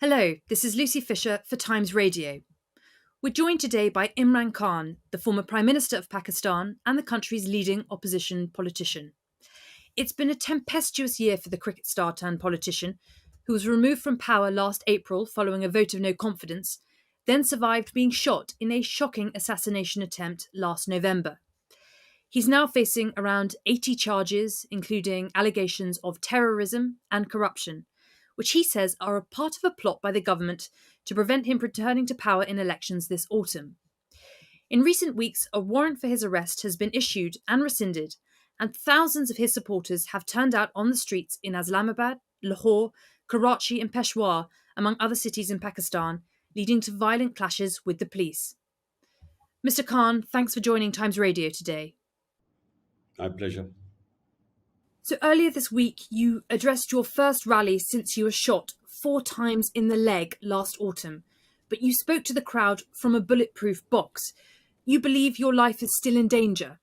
Hello, this is Lucy Fisher for Times Radio. We're joined today by Imran Khan, the former Prime Minister of Pakistan and the country's leading opposition politician. It's been a tempestuous year for the cricket star turned politician, who was removed from power last April following a vote of no confidence, then survived being shot in a shocking assassination attempt last November. He's now facing around 80 charges, including allegations of terrorism and corruption, which he says are a part of a plot by the government to prevent him returning to power in elections this autumn. In recent weeks, a warrant for his arrest has been issued and rescinded, and thousands of his supporters have turned out on the streets in Islamabad, Lahore, Karachi, and Peshawar, among other cities in Pakistan, leading to violent clashes with the police. Mr. Khan, thanks for joining Times Radio today. My pleasure. So earlier this week, you addressed your first rally since you were shot 4 times in the leg last autumn, but you spoke to the crowd from a bulletproof box. You believe your life is still in danger?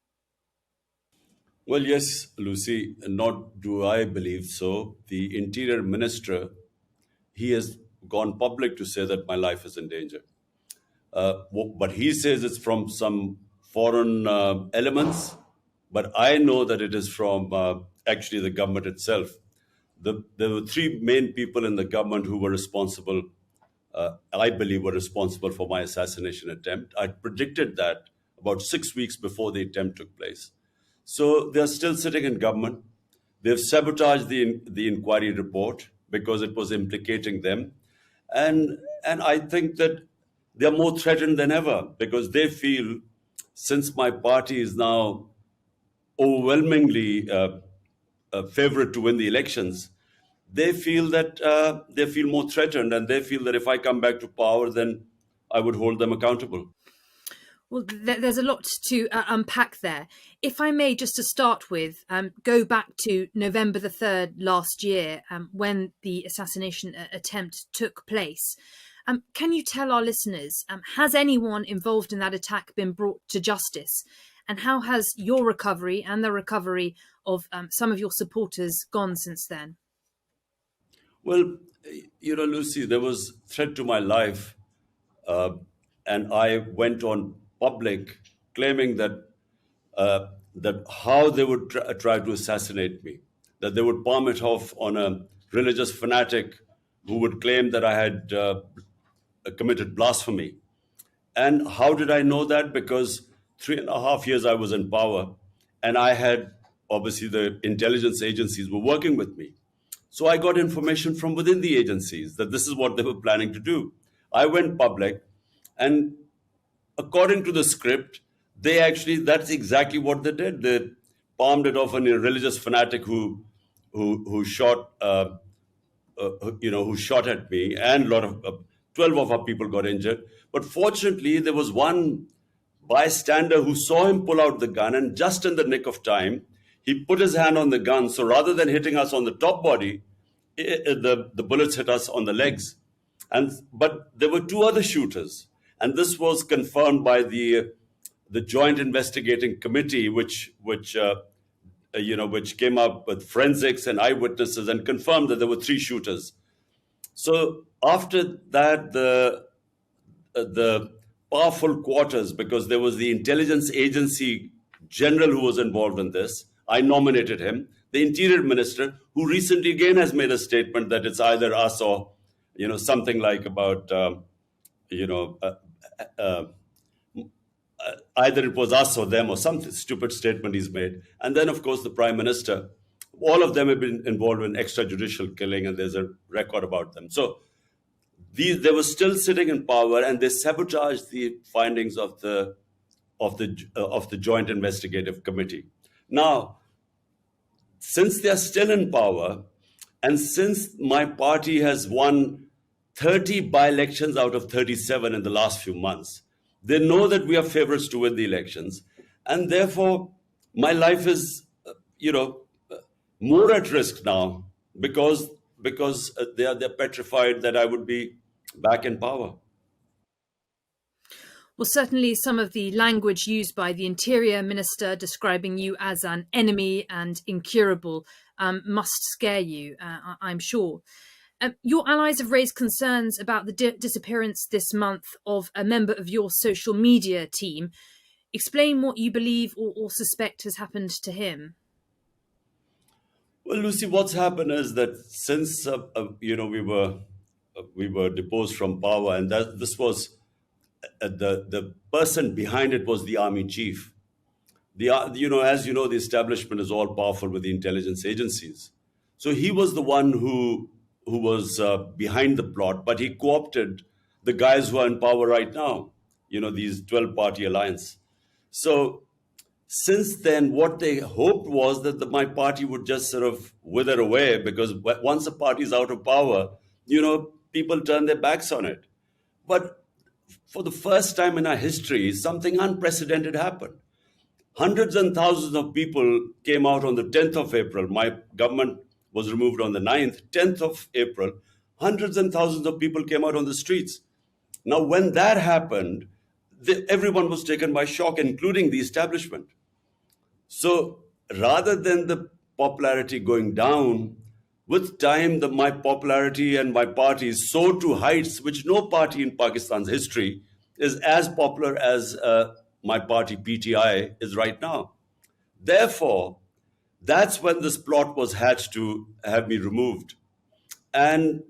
Well, yes, Lucy, not do I believe so. The Interior Minister, he has gone public to say that my life is in danger. But he says it's from some foreign elements, but I know that it is from actually the government itself. There were 3 main people in the government who were responsible, I believe were responsible for my assassination attempt. I predicted that about 6 weeks before the attempt took place. So they're still sitting in government. They've sabotaged the inquiry report because it was implicating them. And I think that they're more threatened than ever because they feel, since my party is now overwhelmingly favorite to win the elections, they feel more threatened, and they feel that if I come back to power, then I would hold them accountable. Well, there's a lot to unpack there. If I may, just to start with, go back to November the 3rd last year, when the assassination attempt took place. Can you tell our listeners, has anyone involved in that attack been brought to justice? And how has your recovery and the recovery of some of your supporters gone since then? Well, Lucy, there was threat to my life, and I went on public claiming that how they would try to assassinate me, that they would palm it off on a religious fanatic who would claim that I had committed blasphemy. And how did I know that? Because 3.5 years I was in power, and I had, obviously, the intelligence agencies were working with me. So I got information from within the agencies that this is what they were planning to do. I went public, and according to the script, that's exactly what they did. They palmed it off on a religious fanatic who shot who shot at me, and a lot of 12 of our people got injured. But fortunately, there was one bystander who saw him pull out the gun, and just in the nick of time, he put his hand on the gun. So rather than hitting us on the top body, the bullets hit us on the legs. But there were 2 other shooters, and this was confirmed by the Joint Investigating Committee, which came up with forensics and eyewitnesses and confirmed that there were 3 shooters. So after that, the powerful quarters, because there was the intelligence agency general who was involved in this, I nominated him. The Interior Minister, who recently again has made a statement that it's either us or, something like about, either it was us or them, or some stupid statement he's made. And then, of course, the Prime Minister. All of them have been involved in extrajudicial killing, and there's a record about them. So they were still sitting in power, and they sabotaged the findings of the Joint Investigative Committee. Now, since they are still in power, and since my party has won 30 by-elections out of 37 in the last few months, they know that we are favorites to win the elections, and therefore my life is, more at risk now because they're petrified that I would be back in power. Well, certainly some of the language used by the Interior Minister describing you as an enemy and incurable must scare you, I'm sure. Your allies have raised concerns about the disappearance this month of a member of your social media team. Explain what you believe or suspect has happened to him. Well, Lucy, what's happened is that since we were deposed from power, and that this was the person behind it was the army chief. As you know, the establishment is all powerful with the intelligence agencies. So he was the one who was behind the plot, but he co-opted the guys who are in power right now. These 12-party alliance. So since then, what they hoped was that my party would just sort of wither away because once a party is out of power, people turn their backs on it. But for the first time in our history, something unprecedented happened. Hundreds and thousands of people came out on the 10th of April. My government was removed on the 9th, 10th of April. Hundreds and thousands of people came out on the streets. Now, when that happened, everyone was taken by shock, including the establishment. So rather than the popularity going down, with time, my popularity and my party soared to heights which no party in Pakistan's history is as popular as my party PTI is right now. Therefore, that's when this plot was hatched to have me removed. And,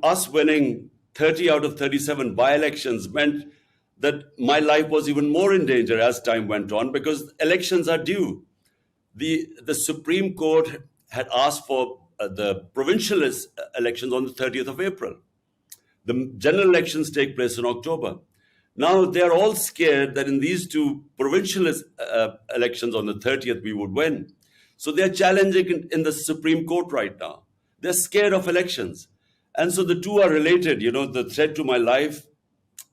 us winning 30 out of 37 by-elections meant that my life was even more in danger as time went on because elections are due. The Supreme Court had asked for the provincial elections on the 30th of April. The general elections take place in October. Now they're all scared that in these two provincial elections on the 30th we would win. So they're challenging in the Supreme Court right now. They're scared of elections. And so the two are related, the threat to my life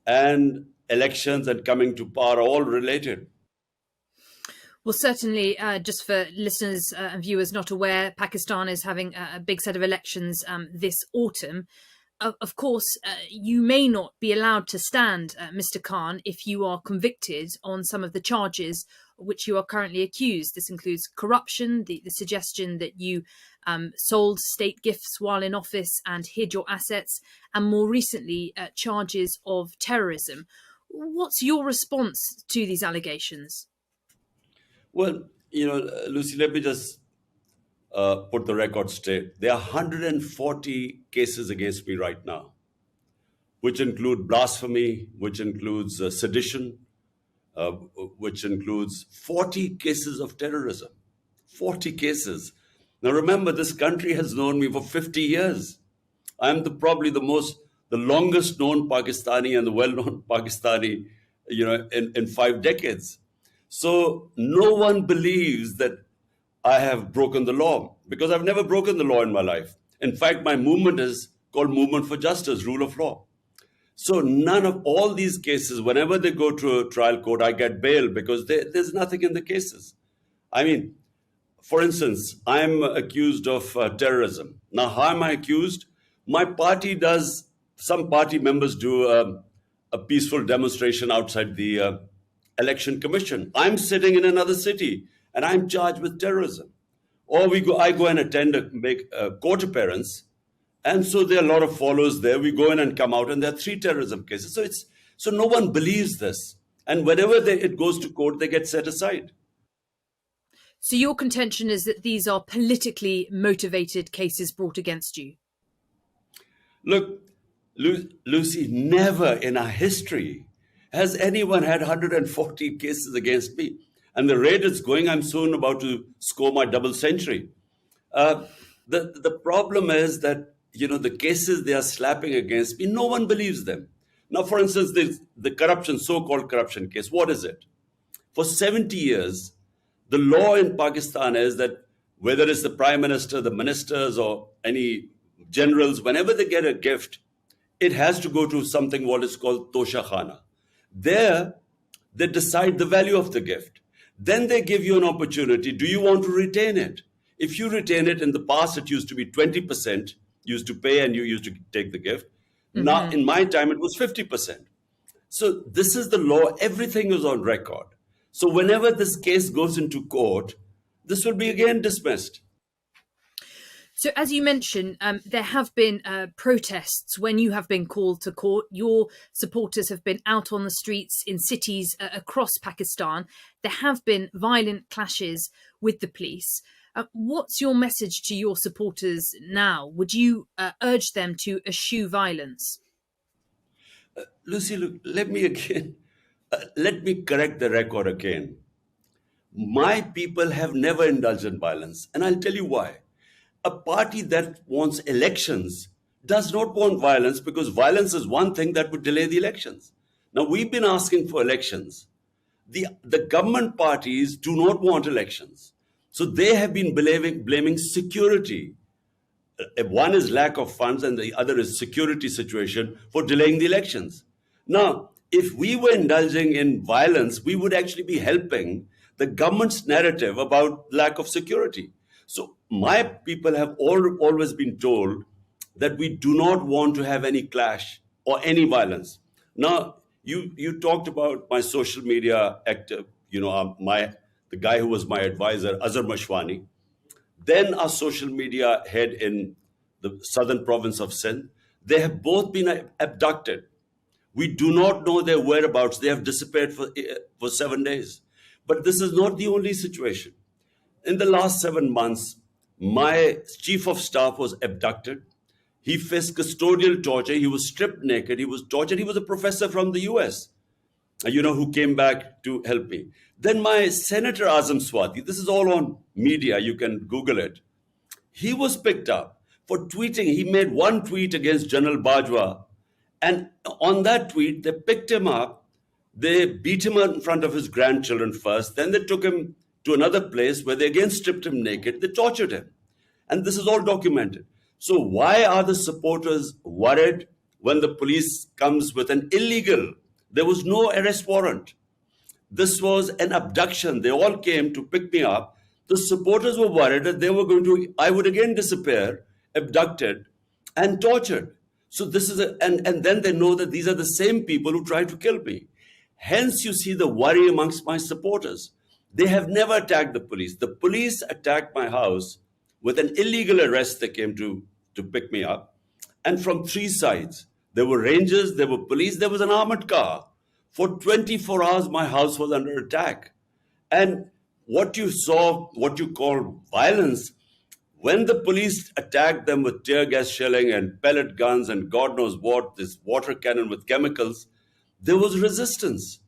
and elections and coming to power are all related. Well, certainly, just for listeners and viewers not aware, Pakistan is having a big set of elections this autumn. Of course, you may not be allowed to stand, Mr. Khan, if you are convicted on some of the charges which you are currently accused. This includes corruption, the suggestion that you sold state gifts while in office and hid your assets, and more recently, charges of terrorism. What's your response to these allegations? Well, Lucy, let me just put the record straight. There are 140 cases against me right now, which include blasphemy, which includes sedition, uh, which includes 40 cases of terrorism. 40 cases. Now remember, this country has known me for 50 years. I'm probably the longest known Pakistani and the well-known Pakistani, in 5 decades. So no one believes that I have broken the law because I've never broken the law in my life. In fact, my movement is called Movement for Justice, Rule of Law. So none of all these cases, whenever they go to a trial court, I get bail because there's nothing in the cases. I mean, for instance, I'm accused of terrorism. Now, how am I accused? My party does, some party members do a peaceful demonstration outside the election commission. I'm sitting in another city and I'm charged with terrorism. Or I go and make a court appearance. And so there are a lot of followers there. We go in and come out and there are 3 terrorism cases. So no one believes this. And whenever it goes to court, they get set aside. So your contention is that these are politically motivated cases brought against you? Look, Lucy, never in our history has anyone had 140 cases against me. And the rate it's going, I'm soon about to score my double century. The problem is that, the cases they are slapping against me, no one believes them. Now, for instance, the corruption, so-called corruption case, what is it? For 70 years, the law in Pakistan is that whether it's the prime minister, the ministers, or any generals, whenever they get a gift, it has to go to something what is called Tosha Khana. There, they decide the value of the gift. Then they give you an opportunity. Do you want to retain it? If you retain it, in the past, it used to be 20%, used to pay and you used to take the gift. Mm-hmm. Now, in my time, it was 50%. So this is the law. Everything is on record. So whenever this case goes into court, this will be again dismissed. So, as you mentioned, there have been protests when you have been called to court. Your supporters have been out on the streets in cities across Pakistan. There have been violent clashes with the police. What's your message to your supporters now? Would you urge them to eschew violence? Lucy, look, let me correct the record again. My people have never indulged in violence, and I'll tell you why. A party that wants elections does not want violence, because violence is one thing that would delay the elections. Now, we've been asking for elections. The government parties do not want elections. So they have been blaming security. One is lack of funds and the other is security situation for delaying the elections. Now, if we were indulging in violence, we would actually be helping the government's narrative about lack of security. So my people have always been told that we do not want to have any clash or any violence. Now, you talked about my social media active, the guy who was my advisor, Azhar Mashwani, then our social media head in the southern province of Sindh. They have both been abducted. We do not know their whereabouts. They have disappeared for 7 days. But this is not the only situation. In the last 7 months, my chief of staff was abducted. He faced custodial torture. He was stripped naked. He was tortured. He was a professor from the US, who came back to help me. Then my Senator Azam Swati, this is all on media, you can Google it. He was picked up for tweeting. He made one tweet against General Bajwa. And on that tweet, they picked him up. They beat him in front of his grandchildren first. Then they took him to another place where they again stripped him naked. They tortured him. And this is all documented. So why are the supporters worried when the police comes with an illegal? There was no arrest warrant. This was an abduction. They all came to pick me up. The supporters were worried that I would again disappear, abducted, and tortured. So this is and then they know that these are the same people who tried to kill me. Hence, you see the worry amongst my supporters. They have never attacked the police. The police attacked my house with an illegal arrest. They came to pick me up. And from three sides, there were rangers, there were police, there was an armored car. For 24 hours, my house was under attack. And what you saw, what you call violence, when the police attacked them with tear gas shelling and pellet guns and God knows what, this water cannon with chemicals, there was resistance.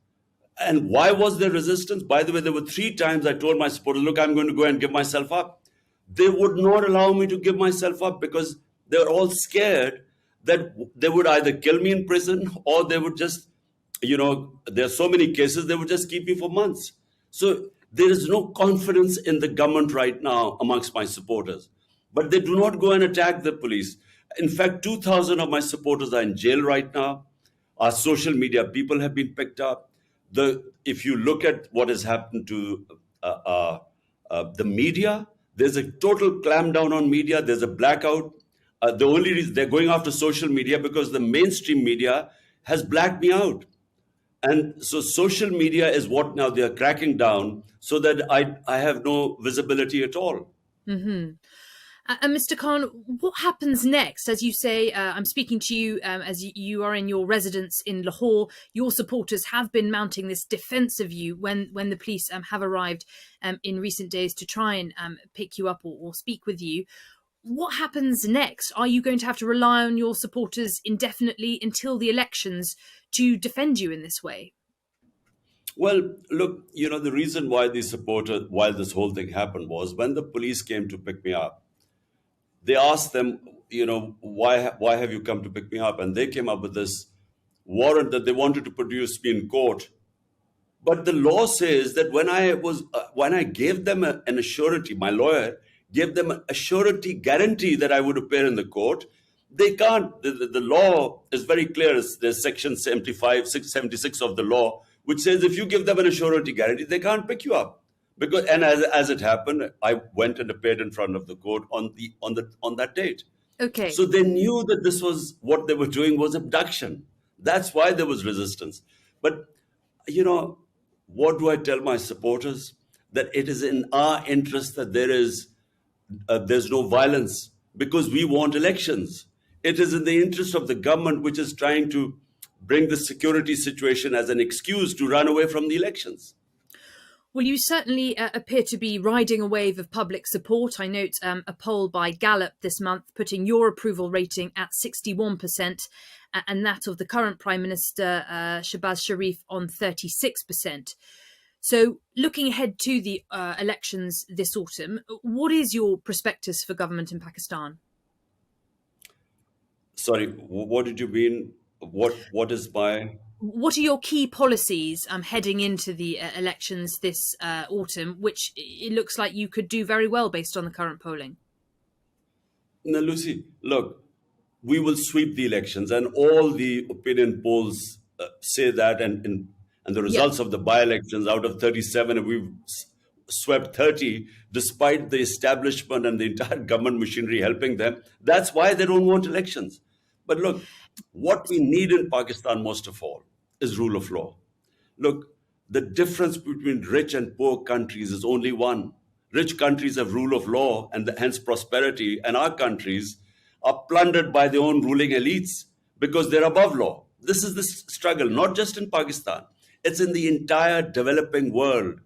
And why was there resistance? By the way, there were 3 times I told my supporters, look, I'm going to go and give myself up. They would not allow me to give myself up because they were all scared that they would either kill me in prison or they would just, there are so many cases, they would just keep me for months. So there is no confidence in the government right now amongst my supporters. But they do not go and attack the police. In fact, 2,000 of my supporters are in jail right now. Our social media people have been picked up. If you look at what has happened to the media, there's a total clampdown on media. There's a blackout. The only reason they're going after social media because the mainstream media has blacked me out. And so social media is what now they're cracking down so that I have no visibility at all. Mm-hmm. And Mr. Khan, what happens next? As you say, I'm speaking to you as you are in your residence in Lahore. Your supporters have been mounting this defence of you when the police have arrived in recent days to try and pick you up or speak with you. What happens next? Are you going to have to rely on your supporters indefinitely until the elections to defend you in this way? Well, look, the reason why why this whole thing happened was when the police came to pick me up, they asked them, why have you come to pick me up? And they came up with this warrant that they wanted to produce me in court. But the law says that when I gave them an assurity, my lawyer gave them a surety guarantee that I would appear in the court. They can't. The law is very clear. There's section 76 of the law, which says if you give them an assurity guarantee, they can't pick you up. And as it happened, I went and appeared in front of the court on that date. Okay. So they knew that this was what they were doing was abduction. That's why there was resistance. But what do I tell my supporters? That it is in our interest that there's no violence. because we want elections. It is in the interest of the government, which is trying to bring the security situation as an excuse to run away from the elections. Well, you certainly appear to be riding a wave of public support. I note a poll by Gallup this month putting your approval rating at 61% and that of the current Prime Minister, Shehbaz Sharif, on 36%. So, looking ahead to the elections this autumn, what is your prospectus for government in Pakistan? Sorry, what did you mean? What is my... What are your key policies heading into the elections this autumn, which it looks like you could do very well based on the current polling? Now, Lucy, look, we will sweep the elections, and all the opinion polls say that, and the Yeah. results of the by-elections, out of 37, we've swept 30, despite the establishment and the entire government machinery helping them. That's why they don't want elections. But look, what we need in Pakistan most of all is rule of law. Look, the difference between rich and poor countries is only one. Rich countries have rule of law and hence prosperity, and our countries are plundered by their own ruling elites because they're above law. This is the struggle, not just in Pakistan. It's in the entire developing world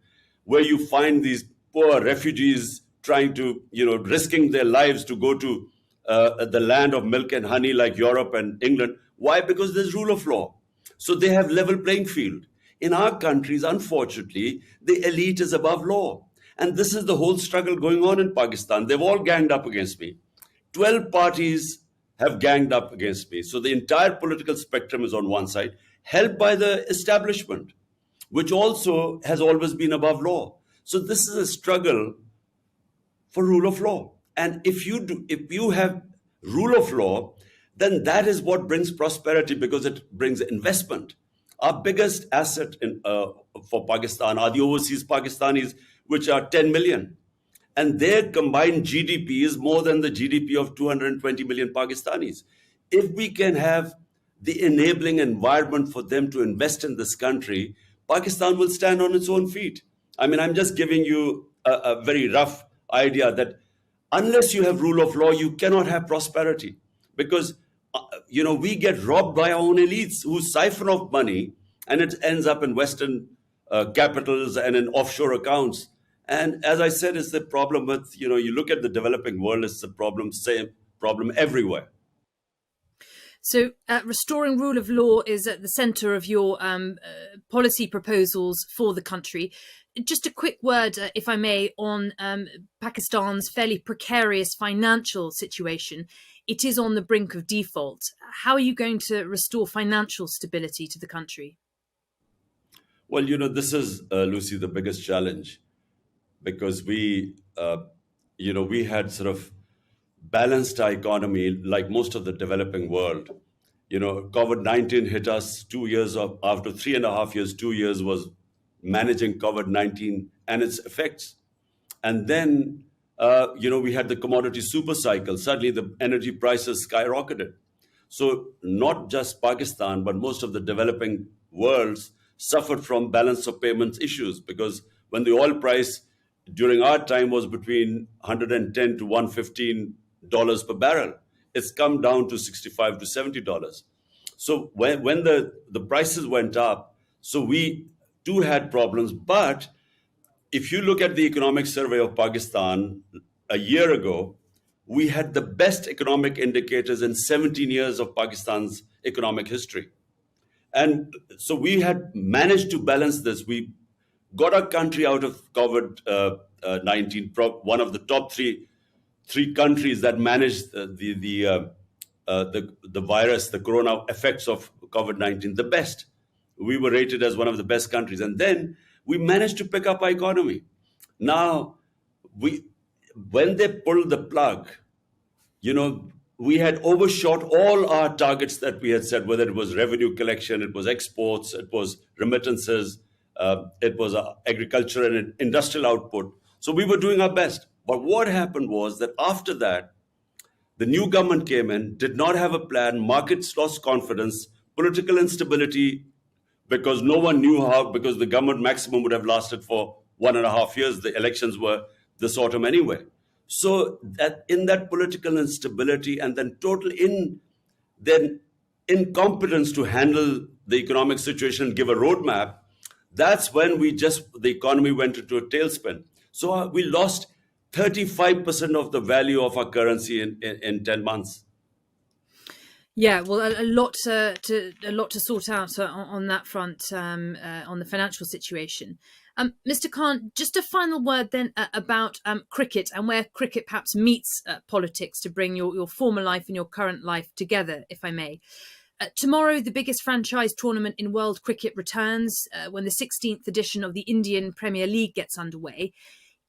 where you find these poor refugees trying to, risking their lives to go to the land of milk and honey like Europe and England. Why? Because there's rule of law. So they have level playing field. In our countries, unfortunately, the elite is above law. And this is the whole struggle going on in Pakistan. They've all ganged up against me. 12 parties have ganged up against me. So the entire political spectrum is on one side, helped by the establishment, which also has always been above law. So this is a struggle for rule of law. And if you have rule of law, then that is what brings prosperity because it brings investment. Our biggest asset for Pakistan are the overseas Pakistanis, which are 10 million. And their combined GDP is more than the GDP of 220 million Pakistanis. If we can have the enabling environment for them to invest in this country, Pakistan will stand on its own feet. I mean, I'm just giving you a very rough idea that unless you have rule of law, you cannot have prosperity because, we get robbed by our own elites who siphon off money and it ends up in Western capitals and in offshore accounts. And as I said, it's the problem with, you look at the developing world, it's the problem, same problem everywhere. So, restoring rule of law is at the centre of your policy proposals for the country. Just a quick word, if I may, on Pakistan's fairly precarious financial situation. It is on the brink of default. How are you going to restore financial stability to the country? Well, this is, Lucy, the biggest challenge because we had sort of balanced our economy like most of the developing world. COVID-19 hit us 2 years after 3.5 years, 2 years was managing COVID-19 and its effects. And then, we had the commodity super cycle. Suddenly, the energy prices skyrocketed. So not just Pakistan, but most of the developing worlds suffered from balance of payments issues because when the oil price during our time was between 110 to $115 per barrel, it's come down to $65 to $70. So when the prices went up, so we too had problems. But if you look at the economic survey of Pakistan a year ago, we had the best economic indicators in 17 years of Pakistan's economic history. And so we had managed to balance this. We got our country out of COVID-19, one of the top three countries that managed the virus, the corona effects of COVID-19, the best. We were rated as one of the best countries. And then we managed to pick up our economy. Now, when they pulled the plug, we had overshot all our targets that we had set, whether it was revenue collection, it was exports, it was remittances, it was agriculture and industrial output. So we were doing our best. But what happened was that after that, the new government came in, did not have a plan, markets lost confidence, political instability, because no one knew how, because the government maximum would have lasted for 1.5 years. The elections were this autumn anyway. So that in that political instability and then total then incompetence to handle the economic situation and give a roadmap, that's when the economy went into a tailspin. So we lost 35% of the value of our currency in 10 months. Yeah, well, a lot to sort out on that front, on the financial situation. Mr. Khan, just a final word then about cricket and where cricket perhaps meets politics to bring your former life and your current life together, if I may. Tomorrow, the biggest franchise tournament in world cricket returns when the 16th edition of the Indian Premier League gets underway.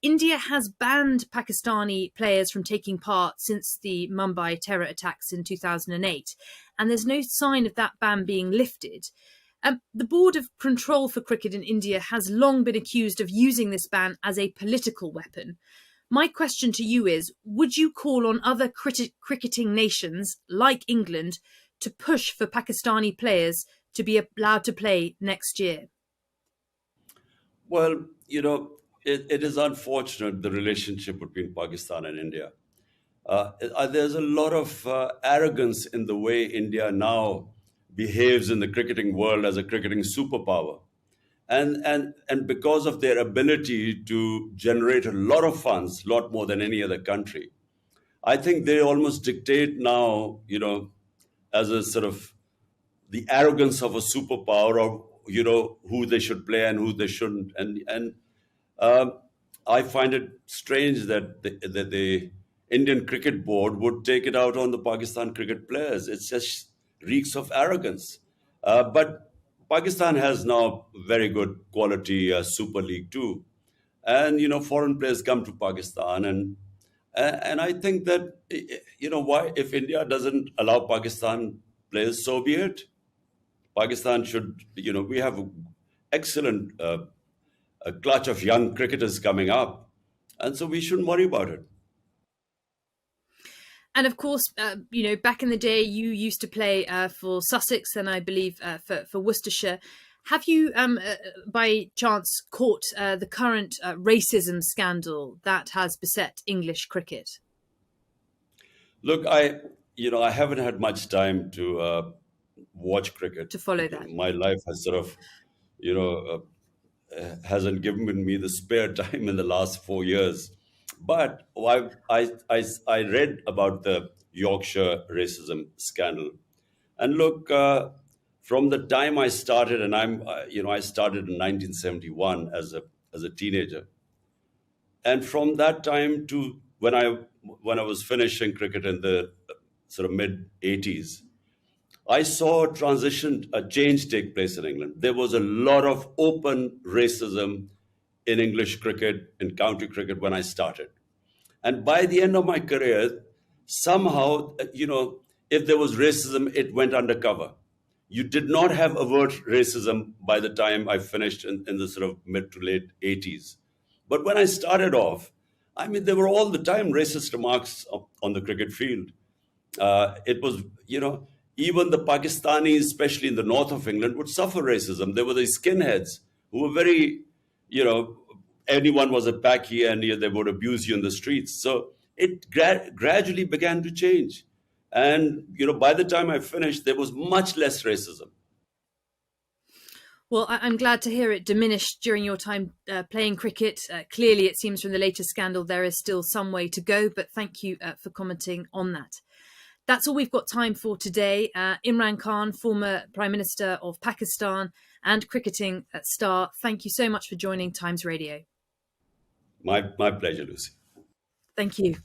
India has banned Pakistani players from taking part since the Mumbai terror attacks in 2008, and there's no sign of that ban being lifted. The Board of Control for Cricket in India has long been accused of using this ban as a political weapon. My question to you is, would you call on other cricketing nations like England to push for Pakistani players to be allowed to play next year? Well, it is unfortunate, the relationship between Pakistan and India. There's a lot of arrogance in the way India now behaves in the cricketing world as a cricketing superpower. And because of their ability to generate a lot of funds, a lot more than any other country, I think they almost dictate now, as a sort of the arrogance of a superpower, or who they should play and who they shouldn't. And um, I find it strange that the Indian Cricket Board would take it out on the Pakistan cricket players. It's just reeks of arrogance. But Pakistan has now very good quality Super League too, and foreign players come to Pakistan, and I think that why, if India doesn't allow Pakistan players, so be it. Pakistan should, we have excellent a clutch of young cricketers coming up, and so we shouldn't worry about it. And of course, back in the day, you used to play for Sussex and I believe for Worcestershire. Have you, by chance, caught the current racism scandal that has beset English cricket? Look, I haven't had much time to watch cricket. To follow that. My life has sort of, you know, hasn't given me the spare time in the last 4 years. But I read about the Yorkshire racism scandal, and look, from the time I started, and I started in 1971 as a teenager, and from that time to when I was finishing cricket in the sort of mid 80s, I saw a change take place in England. There was a lot of open racism in English cricket, in county cricket when I started. And by the end of my career, somehow, if there was racism, it went undercover. You did not have overt racism by the time I finished in the sort of mid to late 80s. But when I started off, I mean, there were all the time racist remarks on the cricket field. It was, even the Pakistanis, especially in the north of England, would suffer racism. There were these skinheads who were very, you know, anyone was a Paki, and they would abuse you in the streets. So it gradually began to change. And, by the time I finished, there was much less racism. Well, I'm glad to hear it diminished during your time playing cricket. Clearly, it seems from the latest scandal there is still some way to go, but thank you for commenting on that. That's all we've got time for today. Imran Khan, former Prime Minister of Pakistan and cricketing star, thank you so much for joining Times Radio. My pleasure, Lucy. Thank you.